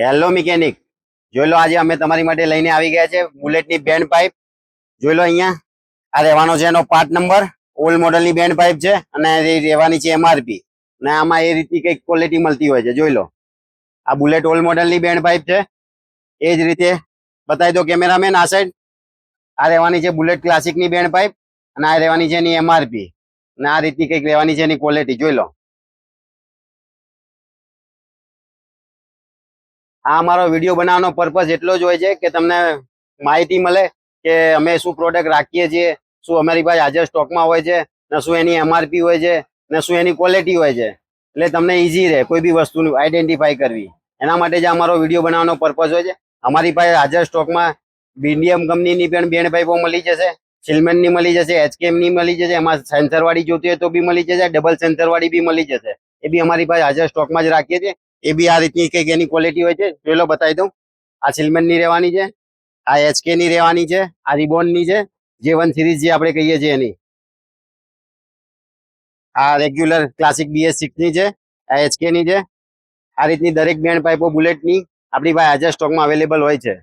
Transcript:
Hello mechanic, જોઈ લો આજે અમે તમારી માટે લઈને આવી ગયા છે બુલેટની બેન્ડ પાઇપ. જોઈ લો અહીંયા આ રહેવાનો છે એનો પાર્ટ નંબર. ઓલ્ડ મોડલની બેન્ડ પાઇપ છે અને એ રહેવાની છે એમઆરપી. અને આમાં એ રીતની કંઈક ક્વોલિટી મળતી હોય છે. જોઈ લો, આ બુલેટ ઓલ્ડ મોડલની બેન્ડ પાઇપ છે. એ જ રીતે બતાવી દો કેમેરામેન આ સાઈડ. આ રહેવાની છે બુલેટ ક્લાસિકની બેન્ડ પાઇપ અને આ રહેવાની છે એની એમઆરપી. અને આ રીતની કંઈક રહેવાની છે એની ક્વોલિટી. જોઈ લો, આ અમારો વિડીયો બનાવવાનો પર્પઝ એટલો જ હોય છે કે તમને માહિતી મળે કે અમે શું પ્રોડક્ટ રાખીએ છીએ, શું અમારી પાસે હાજર સ્ટોકમાં હોય છે, ને શું એની એમઆરપી હોય છે, ને શું એની ક્વોલિટી હોય છે. એટલે તમને ઈઝી રહે કોઈ બી વસ્તુનું આઈડેન્ટિફાઈ કરવી. એના માટે જ અમારો વિડીયો બનાવવાનો પર્પઝ હોય છે. અમારી પાસે હાજર સ્ટોકમાં બીડીએમ કંપનીની પણ બેન્ડ પાઇપો મળી જશે, સિલ્મેનની મળી જશે, એચકેએમની મળી જશે. એમાં સેન્સરવાળી જોતી હોય તો બી મળી જશે, ડબલ સેન્સરવાળી બી મળી જશે. એ બી અમારી પાસે હાજર સ્ટોકમાં જ રાખીએ છીએ. એ બી આ રીતની કંઈક એની ક્વોલિટી હોય છે. જોઈ લો, બતાવી દઉં. આ સિલ્મેનની રહેવાની છે, આ એચકે ની રહેવાની છે, આ રિબોનની છે, જે1 સિરીઝ જે આપણે કહીએ છીએ એની. આ રેગ્યુલર ક્લાસિક BS6 ની છે, આ એચકે ની છે. આ રીતની દરેક બેન્ડ પાઇપો બુલેટની આપણી પાસે હાજર સ્ટોકમાં અવેલેબલ હોય છે.